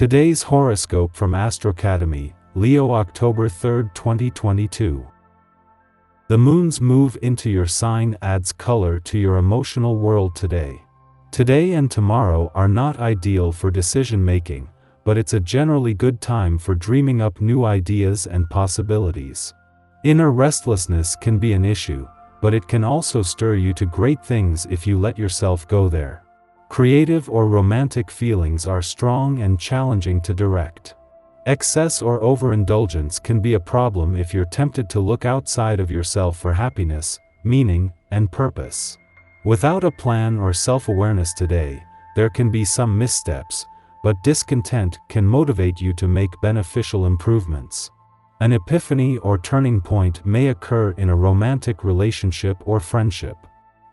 Today's horoscope from Astrocademy, Leo, October 3, 2022. The moon's move into your sign adds color to your emotional world today. Today and tomorrow are not ideal for decision-making, but it's a generally good time for dreaming up new ideas and possibilities. Inner restlessness can be an issue, but it can also stir you to great things if you let yourself go there. Creative or romantic feelings are strong and challenging to direct. Excess or overindulgence can be a problem if you're tempted to look outside of yourself for happiness, meaning, and purpose. Without a plan or self-awareness today, there can be some missteps, but discontent can motivate you to make beneficial improvements. An epiphany or turning point may occur in a romantic relationship or friendship.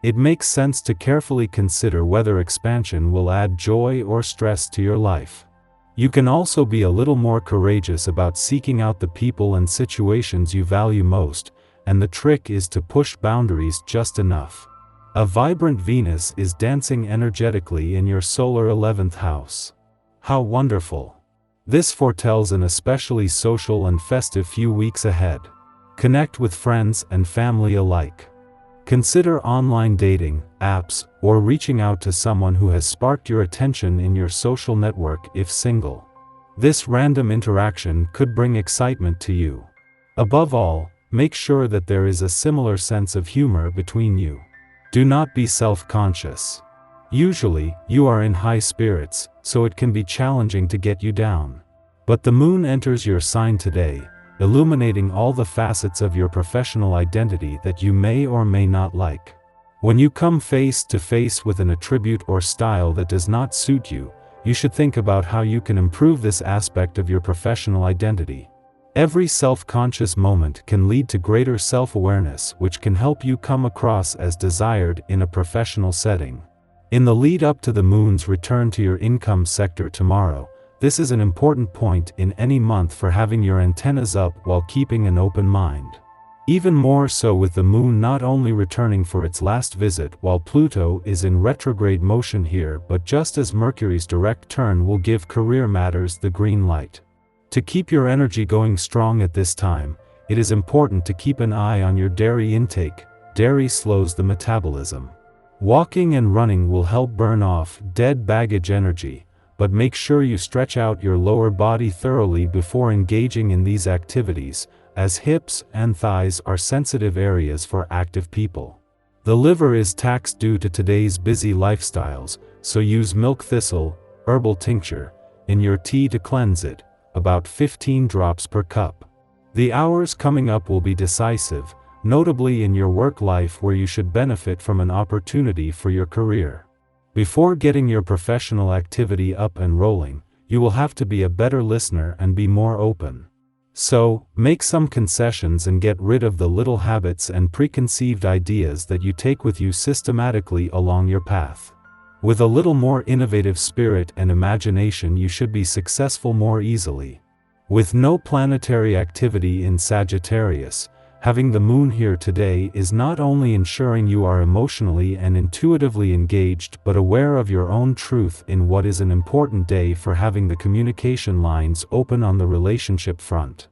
It makes sense to carefully consider whether expansion will add joy or stress to your life. You can also be a little more courageous about seeking out the people and situations you value most, and the trick is to push boundaries just enough. A vibrant Venus is dancing energetically in your solar 11th house. How wonderful! This foretells an especially social and festive few weeks ahead. Connect with friends and family alike. Consider online dating, apps, or reaching out to someone who has sparked your attention in your social network if single. This random interaction could bring excitement to you. Above all, make sure that there is a similar sense of humor between you. Do not be self-conscious. Usually, you are in high spirits, so it can be challenging to get you down. But the moon enters your sign today, illuminating all the facets of your professional identity that you may or may not like. When you come face to face with an attribute or style that does not suit you, you should think about how you can improve this aspect of your professional identity. Every self-conscious moment can lead to greater self-awareness, which can help you come across as desired in a professional setting. In the lead up to the moon's return to your income sector tomorrow, this is an important point in any month for having your antennas up while keeping an open mind. Even more so with the moon not only returning for its last visit while Pluto is in retrograde motion here, but just as Mercury's direct turn will give career matters the green light. To keep your energy going strong at this time, it is important to keep an eye on your dairy intake. Dairy slows the metabolism. Walking and running will help burn off dead baggage energy, but make sure you stretch out your lower body thoroughly before engaging in these activities, as hips and thighs are sensitive areas for active people. The liver is taxed due to today's busy lifestyles, so use milk thistle, herbal tincture, in your tea to cleanse it, about 15 drops per cup. The hours coming up will be decisive, notably in your work life where you should benefit from an opportunity for your career. Before getting your professional activity up and rolling, you will have to be a better listener and be more open. So, make some concessions and get rid of the little habits and preconceived ideas that you take with you systematically along your path. With a little more innovative spirit and imagination, you should be successful more easily. With no planetary activity in Sagittarius, having the moon here today is not only ensuring you are emotionally and intuitively engaged but aware of your own truth in what is an important day for having the communication lines open on the relationship front.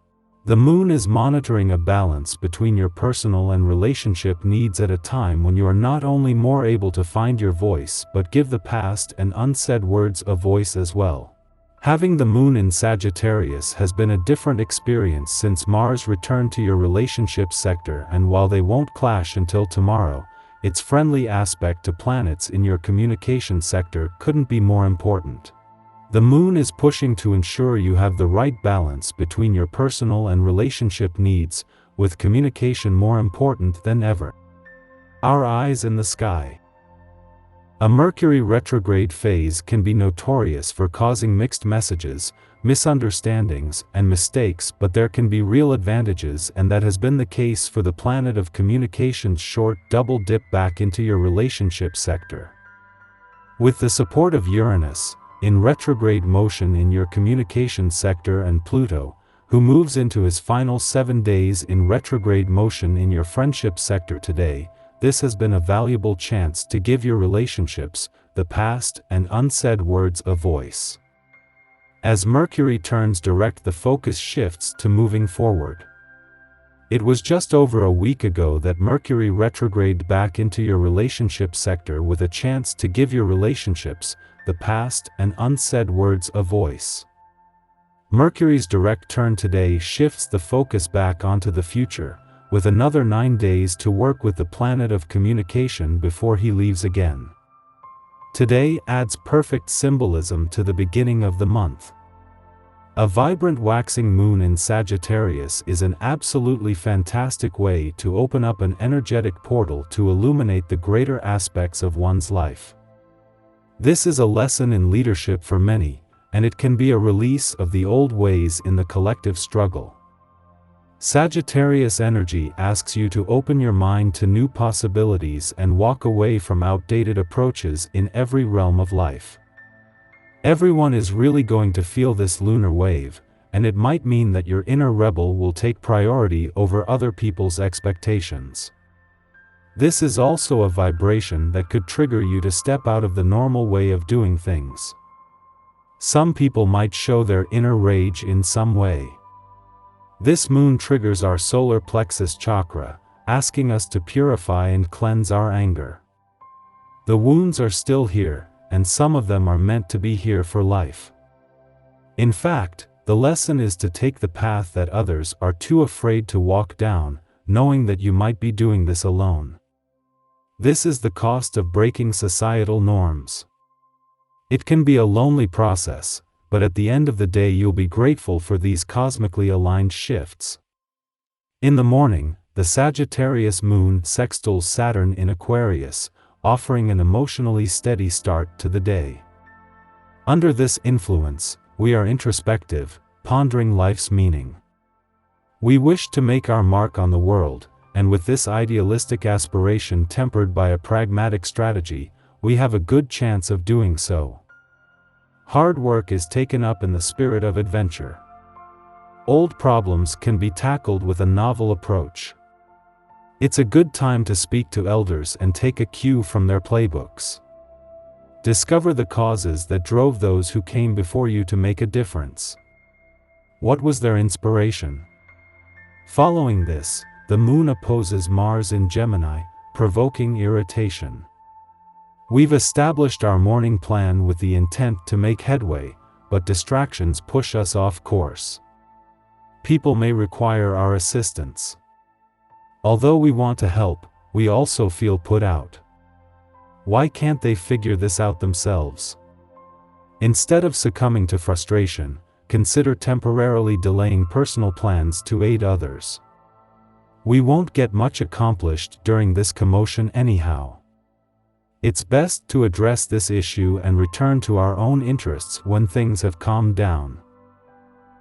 The moon is monitoring a balance between your personal and relationship needs at a time when you are not only more able to find your voice but give the past and unsaid words a voice as well. Having the moon in Sagittarius has been a different experience since Mars returned to your relationship sector, and while they won't clash until tomorrow, its friendly aspect to planets in your communication sector couldn't be more important. The moon is pushing to ensure you have the right balance between your personal and relationship needs, with communication more important than ever. Our eyes in the sky. A Mercury retrograde phase can be notorious for causing mixed messages, misunderstandings, and mistakes, but there can be real advantages, and that has been the case for the planet of communication's short double dip back into your relationship sector. With the support of Uranus, in retrograde motion in your communication sector, and Pluto, who moves into his final 7 days in retrograde motion in your friendship sector today, this has been a valuable chance to give your relationships, the past and unsaid words, a voice. As Mercury turns direct, the focus shifts to moving forward. It was just over a week ago that Mercury retrograded back into your relationship sector with a chance to give your relationships, the past and unsaid words, a voice. Mercury's direct turn today shifts the focus back onto the future, with another 9 days to work with the planet of communication before he leaves again. Today adds perfect symbolism to the beginning of the month. A vibrant waxing moon in Sagittarius is an absolutely fantastic way to open up an energetic portal to illuminate the greater aspects of one's life. This is a lesson in leadership for many, and it can be a release of the old ways in the collective struggle. Sagittarius energy asks you to open your mind to new possibilities and walk away from outdated approaches in every realm of life. Everyone is really going to feel this lunar wave, and it might mean that your inner rebel will take priority over other people's expectations. This is also a vibration that could trigger you to step out of the normal way of doing things. Some people might show their inner rage in some way. This moon triggers our solar plexus chakra, asking us to purify and cleanse our anger. The wounds are still here, and some of them are meant to be here for life. In fact, the lesson is to take the path that others are too afraid to walk down, knowing that you might be doing this alone. This is the cost of breaking societal norms. It can be a lonely process, but at the end of the day you'll be grateful for these cosmically aligned shifts. In the morning, the Sagittarius moon sextiles Saturn in Aquarius, offering an emotionally steady start to the day. Under this influence, we are introspective, pondering life's meaning. We wish to make our mark on the world, and with this idealistic aspiration tempered by a pragmatic strategy, we have a good chance of doing so. Hard work is taken up in the spirit of adventure. Old problems can be tackled with a novel approach. It's a good time to speak to elders and take a cue from their playbooks. Discover the causes that drove those who came before you to make a difference. What was their inspiration? Following this, the moon opposes Mars in Gemini, provoking irritation. We've established our morning plan with the intent to make headway, but distractions push us off course. People may require our assistance. Although we want to help, we also feel put out. Why can't they figure this out themselves? Instead of succumbing to frustration, consider temporarily delaying personal plans to aid others. We won't get much accomplished during this commotion anyhow. It's best to address this issue and return to our own interests when things have calmed down.